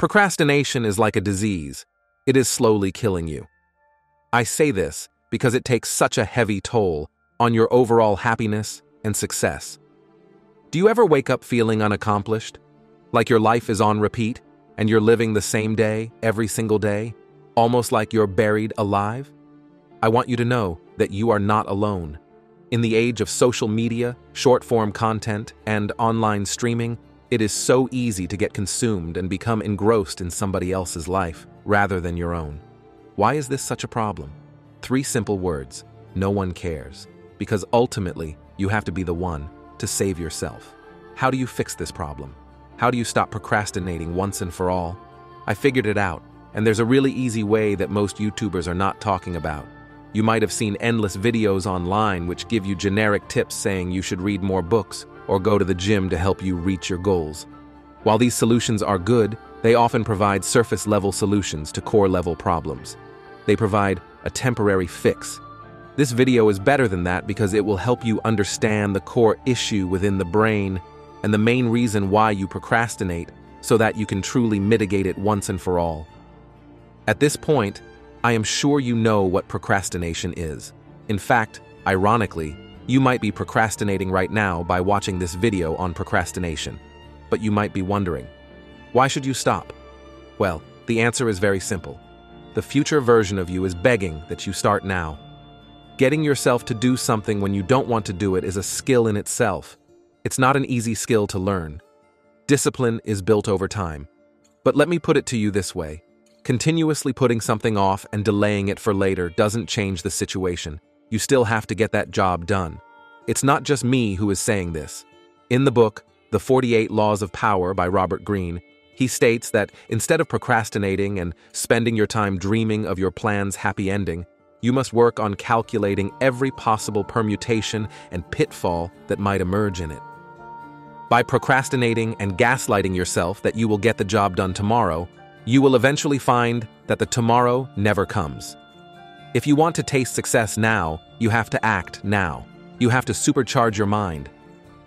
Procrastination is like a disease. It is slowly killing you. I say this because it takes such a heavy toll on your overall happiness and success. Do you ever wake up feeling unaccomplished? Like your life is on repeat and you're living the same day every single day? Almost like you're buried alive? I want you to know that you are not alone. In the age of social media, short-form content, and online streaming, it is so easy to get consumed and become engrossed in somebody else's life rather than your own. Why is this such a problem? 3 simple words: no one cares. Because ultimately, you have to be the one to save yourself. How do you fix this problem? How do you stop procrastinating once and for all? I figured it out, and there's a really easy way that most YouTubers are not talking about. You might have seen endless videos online which give you generic tips saying you should read more books or go to the gym to help you reach your goals. While these solutions are good, they often provide surface-level solutions to core-level problems. They provide a temporary fix. This video is better than that because it will help you understand the core issue within the brain and the main reason why you procrastinate so that you can truly mitigate it once and for all. At this point, I am sure you know what procrastination is. In fact, ironically, you might be procrastinating right now by watching this video on procrastination. But you might be wondering, why should you stop? Well, the answer is very simple. The future version of you is begging that you start now. Getting yourself to do something when you don't want to do it is a skill in itself. It's not an easy skill to learn. Discipline is built over time. But let me put it to you this way. Continuously putting something off and delaying it for later doesn't change the situation. You still have to get that job done. It's not just me who is saying this. In the book, The 48 Laws of Power by Robert Greene, he states that instead of procrastinating and spending your time dreaming of your plan's happy ending, you must work on calculating every possible permutation and pitfall that might emerge in it. By procrastinating and gaslighting yourself that you will get the job done tomorrow, you will eventually find that the tomorrow never comes. If you want to taste success now, you have to act now. You have to supercharge your mind.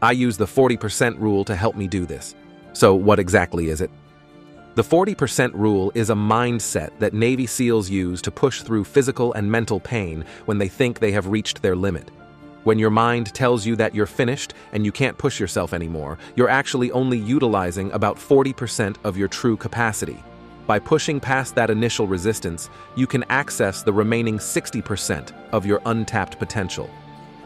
I use the 40% rule to help me do this. So what exactly is it? The 40% rule is a mindset that Navy SEALs use to push through physical and mental pain when they think they have reached their limit. When your mind tells you that you're finished and you can't push yourself anymore, you're actually only utilizing about 40% of your true capacity. By pushing past that initial resistance, you can access the remaining 60% of your untapped potential.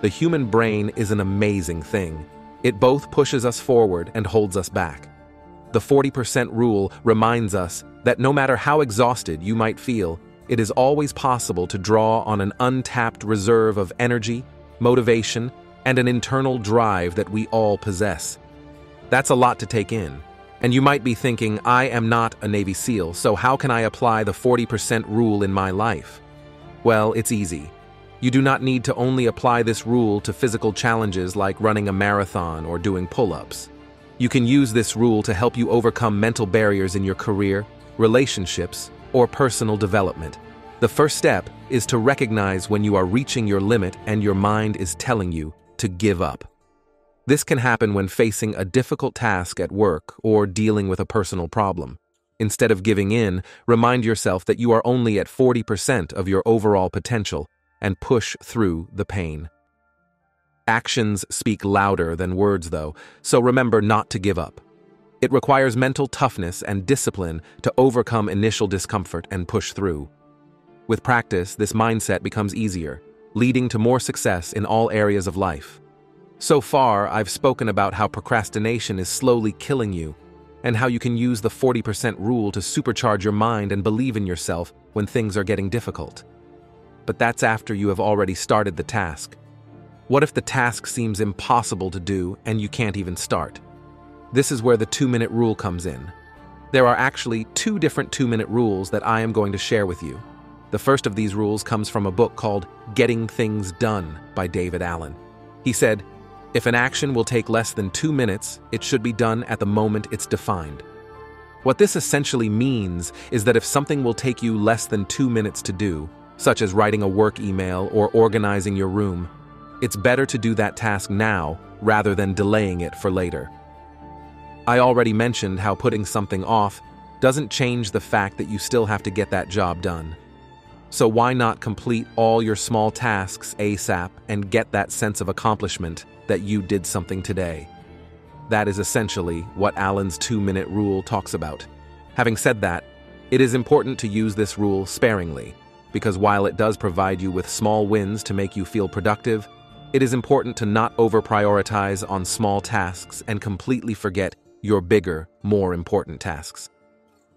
The human brain is an amazing thing. It both pushes us forward and holds us back. The 40% rule reminds us that no matter how exhausted you might feel, it is always possible to draw on an untapped reserve of energy, motivation, and an internal drive that we all possess. That's a lot to take in. And you might be thinking, I am not a Navy SEAL, so how can I apply the 40% rule in my life? Well, it's easy. You do not need to only apply this rule to physical challenges like running a marathon or doing pull-ups. You can use this rule to help you overcome mental barriers in your career, relationships, or personal development. The first step is to recognize when you are reaching your limit and your mind is telling you to give up. This can happen when facing a difficult task at work or dealing with a personal problem. Instead of giving in, remind yourself that you are only at 40% of your overall potential and push through the pain. Actions speak louder than words, though, so remember not to give up. It requires mental toughness and discipline to overcome initial discomfort and push through. With practice, this mindset becomes easier, leading to more success in all areas of life. So far, I've spoken about how procrastination is slowly killing you, and how you can use the 40% rule to supercharge your mind and believe in yourself when things are getting difficult. But that's after you have already started the task. What if the task seems impossible to do and you can't even start? This is where the 2-minute rule comes in. There are actually 2 different 2-minute rules that I am going to share with you. The first of these rules comes from a book called Getting Things Done by David Allen. He said, if an action will take less than 2 minutes, it should be done at the moment it's defined. What this essentially means is that if something will take you less than 2 minutes to do, such as writing a work email or organizing your room, it's better to do that task now rather than delaying it for later. I already mentioned how putting something off doesn't change the fact that you still have to get that job done. So why not complete all your small tasks ASAP and get that sense of accomplishment that you did something today? That is essentially what Allen's 2-minute rule talks about. Having said that, it is important to use this rule sparingly, because while it does provide you with small wins to make you feel productive, it is important to not over-prioritize on small tasks and completely forget your bigger, more important tasks.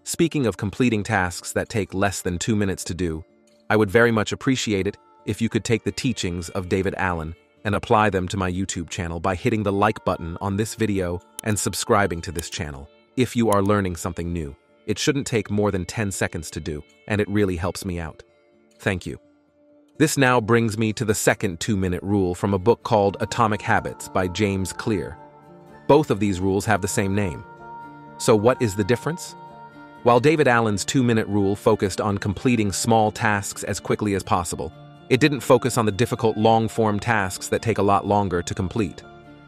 Speaking of completing tasks that take less than 2 minutes to do, I would very much appreciate it if you could take the teachings of David Allen and apply them to my YouTube channel by hitting the like button on this video and subscribing to this channel. If you are learning something new, it shouldn't take more than 10 seconds to do, and it really helps me out. Thank you. This now brings me to the second 2-minute rule from a book called Atomic Habits by James Clear. Both of these rules have the same name. So what is the difference? While David Allen's 2-minute rule focused on completing small tasks as quickly as possible, it didn't focus on the difficult long-form tasks that take a lot longer to complete.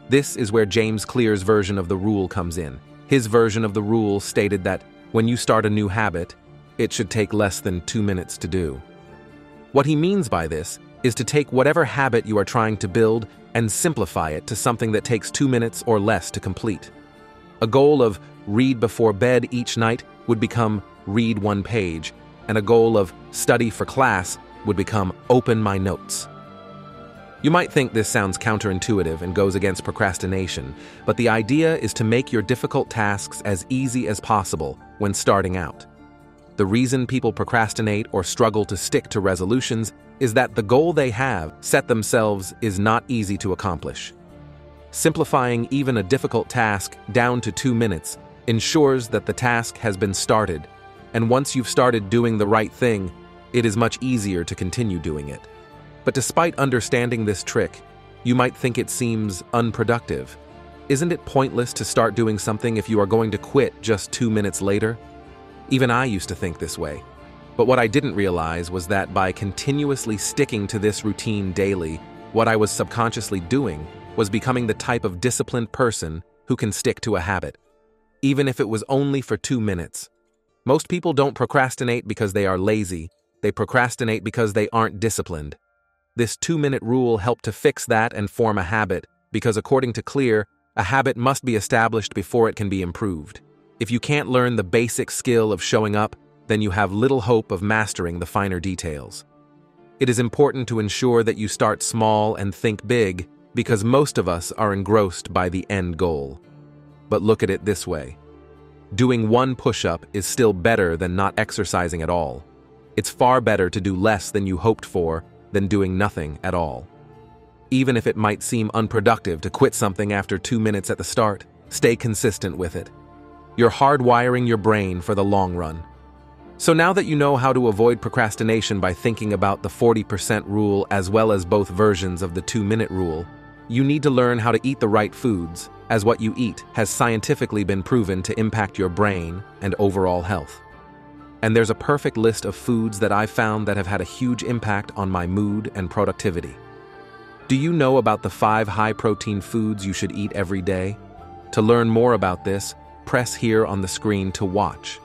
This is where James Clear's version of the rule comes in. His version of the rule stated that when you start a new habit, it should take less than 2 minutes to do. What he means by this is to take whatever habit you are trying to build and simplify it to something that takes 2 minutes or less to complete. A goal of read before bed each night would become read 1 page, and a goal of study for class would become open my notes. You might think this sounds counterintuitive and goes against procrastination, but the idea is to make your difficult tasks as easy as possible when starting out. The reason people procrastinate or struggle to stick to resolutions is that the goal they have set themselves is not easy to accomplish. Simplifying even a difficult task down to 2 minutes ensures that the task has been started, and once you've started doing the right thing, it is much easier to continue doing it. But despite understanding this trick, you might think it seems unproductive. Isn't it pointless to start doing something if you are going to quit just 2 minutes later? Even I used to think this way. But what I didn't realize was that by continuously sticking to this routine daily, what I was subconsciously doing was becoming the type of disciplined person who can stick to a habit, even if it was only for 2 minutes. Most people don't procrastinate because they are lazy. They procrastinate because they aren't disciplined. This 2-minute rule helped to fix that and form a habit, because according to Clear, a habit must be established before it can be improved. If you can't learn the basic skill of showing up, then you have little hope of mastering the finer details. It is important to ensure that you start small and think big, because most of us are engrossed by the end goal. But look at it this way. Doing 1 push-up is still better than not exercising at all. It's far better to do less than you hoped for than doing nothing at all. Even if it might seem unproductive to quit something after 2 minutes at the start, stay consistent with it. You're hardwiring your brain for the long run. So now that you know how to avoid procrastination by thinking about the 40% rule as well as both versions of the 2-minute rule, you need to learn how to eat the right foods, as what you eat has scientifically been proven to impact your brain and overall health. And there's a perfect list of foods that I've found that have had a huge impact on my mood and productivity. Do you know about the 5 high-protein foods you should eat every day? To learn more about this, press here on the screen to watch.